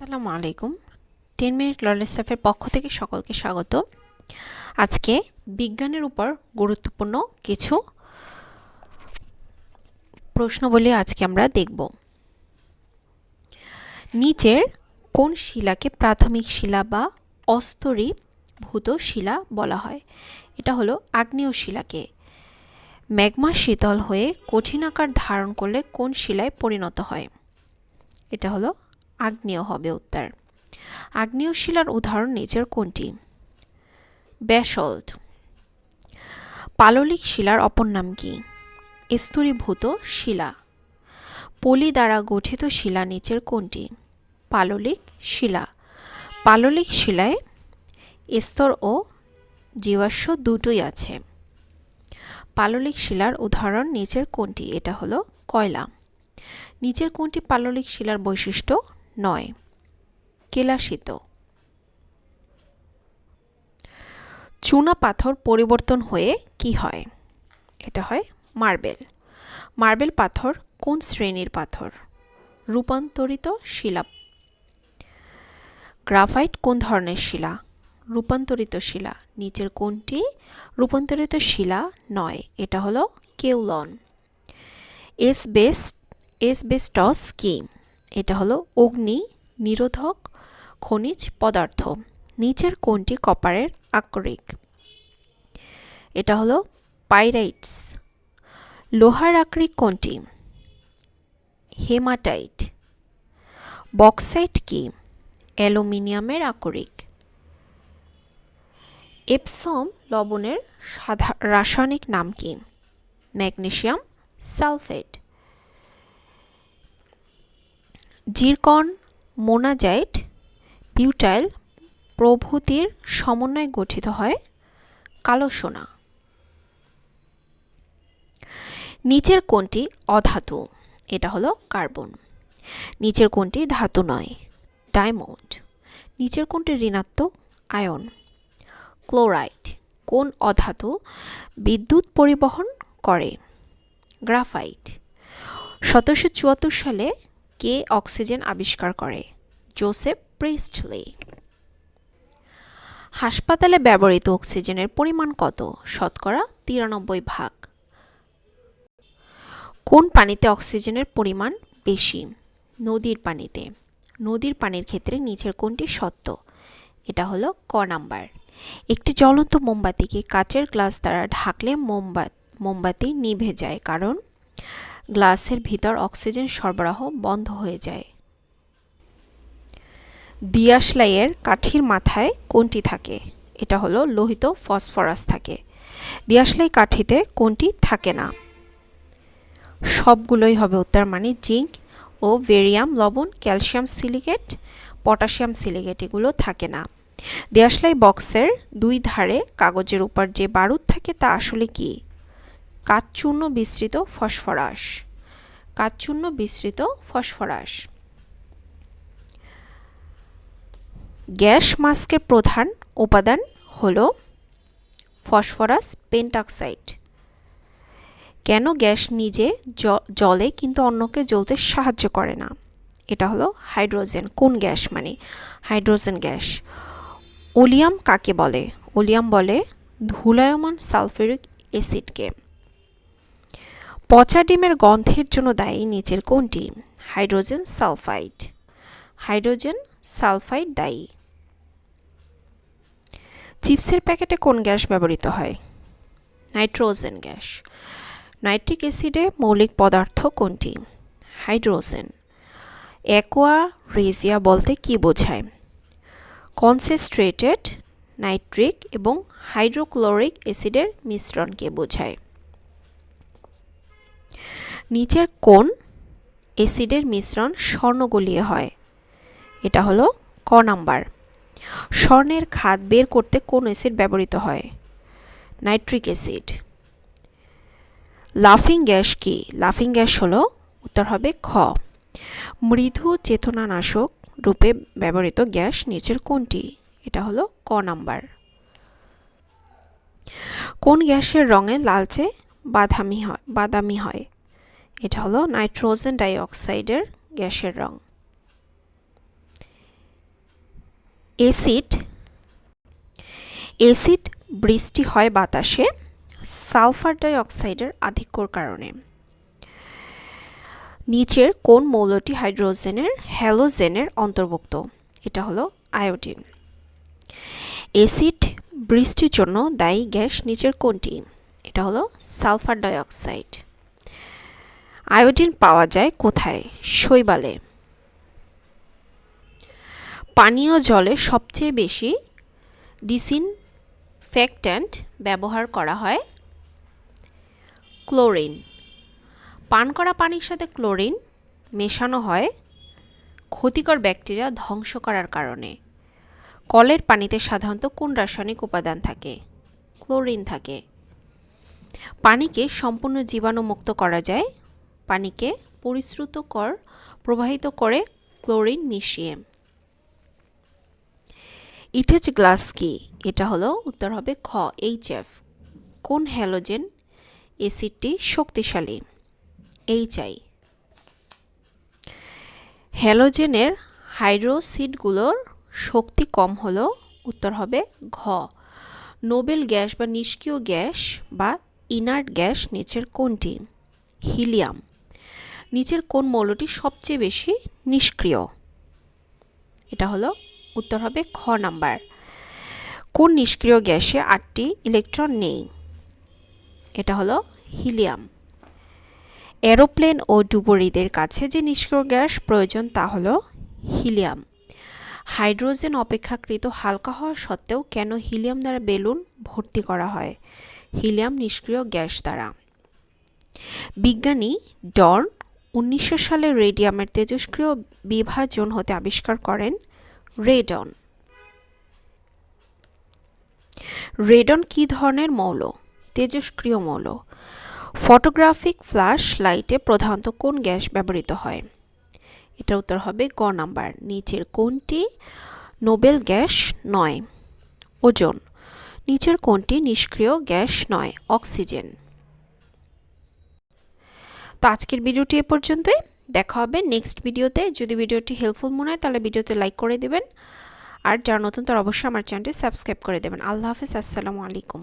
আসসালামু আলাইকুম 10 minute knowledge স্টাফের পক্ষ থেকে সকলকে স্বাগত। আজকে বিজ্ঞানের উপর গুরুত্বপূর্ণ কিছু প্রশ্নবলী আজকে আমরা দেখব। নিচের কোন শিলাকে প্রাথমিক শিলা বা অস্তরীভূত শিলা বলা হয়? এটা হলো আগ্নেয় শিলাকে। ম্যাগমা শীতল হয়ে কঠিন আকার ধারণ করলে কোন শিলায় পরিণত হয়? এটা হলো আগ্নেয় হবে উত্তর। আগ্নেয় শিলার উদাহরণ নিচের কোনটি? ব্যাসল্ট। পাললিক শিলার অপর নাম কি? স্তরীভূত শিলা। পলি দ্বারা গঠিত শিলা নিচের কোনটি? পাললিক শিলা। পাললিক শিলায় স্তর ও জীবাশ্ম দুটোই আছে। পাললিক শিলার উদাহরণ নিচের কোনটি? এটা হলো কয়লা। নিচের কোনটি পাললিক শিলার বৈশিষ্ট্য নয়? কেলাসিত। চুনা পাথর পরিবর্তন হয়ে কি হয়? এটা হয় মার্বেল। মার্বেল পাথর কোন শ্রেণীর পাথর? রূপান্তরিত শিলা। গ্রাফাইট কোন ধরনের শিলা? রূপান্তরিত শিলা। নিচের কোনটি রূপান্তরিত শিলা নয়? এটা হলো কেউলন। এসবেস্টস কি? এটা হলো অগ্নি নিরোধক খনিজ পদার্থ। নিচের কোনটি কপারের আকরিক? এটা হলো পাইরাইটস। লোহার আকরিক কোনটি? হেমাটাইট। বক্সাইট কি? অ্যালুমিনিয়ামের আকরিক। এপসম লবণের রাসায়নিক নাম কি? Magnesium sulphate. Zircon, monazite, butyl প্রভৃতির সমন্বয়ে গঠিত হয় কালো সোনা। নিচের কোনটি অধাতু? এটা হলো কার্বন। নিচের কোনটি ধাতু নয়? ডায়মন্ড। নিচের কোনটি ঋণাত্মক আয়ন? ক্লোরাইড। কোন অধাতু বিদ্যুৎ পরিবহন করে? গ্রাফাইট। 1774 সালে কে অক্সিজেন আবিষ্কার করে? Joseph Priestley. হাসপাতালে ব্যবহৃত অক্সিজেনের পরিমাণ কত? শতকরা 93 ভাগ। কোন পানিতে অক্সিজেনের পরিমাণ বেশি? নদীর পানিতে। নদীর পানির ক্ষেত্রে নিচের কোনটি সত্য? এটা হলো ক নাম্বার। একটি জ্বলন্ত মোমবাতিকে কাচের গ্লাস দ্বারা ঢাকলে মোমবাতি নিভে যায়, কারণ গ্লাসের ভিতর অক্সিজেন সরবরাহ বন্ধ হয়ে যায়। দিয়াশলাইয়ের কাঠির মাথায় কোনটি থাকে? এটা হলো লোহিত ফসফরাস থাকে। দিয়াশলাই কাঠিতে কোনটি থাকে না? সবগুলোই হবে উত্তর, মানে জিঙ্ক ও বেরিয়াম লবণ, ক্যালসিয়াম সিলিকেট, পটাশিয়াম সিলিকেট এগুলো থাকে না। দেশলাই বক্সের দুই ধারে কাগজের উপর যে বারুদ থাকে তা আসলে কি? কাঠচূর্ণ বিস্তৃত ফসফরাস। কাঠচূর্ণ বিস্তৃত ফসফরাস। গ্যাস মাস্কের প্রধান উপাদান হলো ফসফরাস পেন্টক্সাইড। কেন গ্যাস নিজে জ্বলে কিন্তু অন্যকে জ্বলতে সাহায্য করে না? এটা হলো হাইড্রোজেন। কোন গ্যাস? মানে হাইড্রোজেন গ্যাস। ওলিয়াম কাকে বলে? ওলিয়াম বলে ধূলায়মান সালফিউরিক অ্যাসিডকে। পচা ডিমের গন্ধের জন্য দায়ী নিচের কোনটি? Hydrogen sulphide. হাইড্রোজেন সালফাইড দায়ী। চিপসের প্যাকেটে কোন গ্যাস ব্যবহৃত হয়? Nitrogen gas. নাইট্রিক অ্যাসিডে মৌলিক পদার্থ কোনটি? হাইড্রোজেন। অ্যাকোয়া রেজিয়া বলতে কি বোঝায়? কনসেন্ট্রেটেড নাইট্রিক এবং হাইড্রোক্লোরিক অ্যাসিডের মিশ্রণকে বোঝায়। নিচের কোন অ্যাসিডের মিশ্রণ স্বর্ণগলীয় হয়? এটা হলো ক নাম্বার। স্বর্ণের খাদ বের করতে কোন অ্যাসিড ব্যবহৃত হয়? Nitric acid. লাফিং গ্যাস কি? লাফিং গ্যাস হলো উত্তর হবে খ। মৃদু চেতনানাশক রূপে ব্যবহৃত গ্যাস নিচের কোনটি? এটা হলো ক নাম্বার। কোন গ্যাসের রঙে লালচে বাদামি হয়? এটা হলো নাইট্রোজেন ডাই অক্সাইডের গ্যাসের রং। অ্যাসিড বৃষ্টি হয় বাতাসে সালফার ডাই অক্সাইডের আধিক্যর কারণে। নিচের কোন মৌলটি হ্যালোজেনের অন্তর্ভুক্ত? এটা হলো আয়োডিন। অ্যাসিড বৃষ্টির জন্য দায়ী গ্যাস নিচের কোনটি? এটা হলো সালফার ডাই অক্সাইড। আয়োডিন পাওয়া যায় কোথায়? শৈবালে। পানীয় জলে সবচেয়ে বেশি ডিসইনফেক্ট্যান্ট ব্যবহার করা হয় ক্লোরিন। পান করা পানির সাথে ক্লোরিন মেশানো হয় ক্ষতিকর ব্যাকটেরিয়া ধ্বংস করার কারণে। কলের পানিতে সাধারণত কোন রাসায়নিক উপাদান থাকে? ক্লোরিন থাকে। পানিকে সম্পূর্ণ জীবাণুমুক্ত করা যায় পানিকে প্রবাহিত করে ক্লোরিন মিশিয়ে। ইটেচ গ্লাস কি? এটা হলো উত্তর হবে খ HF। কোন হ্যালোজেন অ্যাসিডটি শক্তিশালী? HI। হ্যালোজেনের হাইড্রোক্সাইডগুলোর শক্তি কম হলো উত্তর হবে ঘ নোবেল গ্যাস বা নিষ্ক্রিয় গ্যাস বা ইনার্ট গ্যাস নিচের কোনটি? হিলিয়াম। নিচের কোন মৌলটি সবচেয়ে বেশি নিষ্ক্রিয়? এটা হলো উত্তর হবে খ নাম্বার। কোন নিষ্ক্রিয় গ্যাসে 8টি ইলেকট্রন নেই? এটা হলো হিলিয়াম। এরোপ্লেন ও ডুবুরিদের কাছে যে নিষ্ক্রিয় গ্যাস প্রয়োজন তা হলো হিলিয়াম। হাইড্রোজেন অপেক্ষাকৃত হালকা হওয়া সত্ত্বেও কেন হিলিয়াম দ্বারা বেলুন ভর্তি করা হয়? হিলিয়াম নিষ্ক্রিয় গ্যাস দ্বারা। বিজ্ঞানী ডর্ন 1900 সালে রেডিয়ামের তেজস্ক্রিয় বিভাজন হতে আবিষ্কার করেন রেডন। রেডন কি ধরনের মৌল? তেজস্ক্রিয় মৌল। ফটোগ্রাফিক ফ্ল্যাশ লাইটে প্রধানত কোন গ্যাস ব্যবহৃত হয়? এটা উত্তর হবে গ নাম্বার। নিচের কোনটি নোবেল গ্যাস নয়? ওজোন। নিচের কোনটি নিষ্ক্রিয় গ্যাস নয়? অক্সিজেন। তো আজকের ভিডিওটি এ পর্যন্তই। দেখা হবে নেক্সট ভিডিওতে। যদি ভিডিওটি হেল্পফুল মনে হয় তাহলে ভিডিওতে লাইক করে দেবেন, আর যারা নতুন তারা অবশ্যই আমার চ্যানেলটি সাবস্ক্রাইব করে দেবেন। আল্লাহ হাফেজ। আসসালামু আলাইকুম।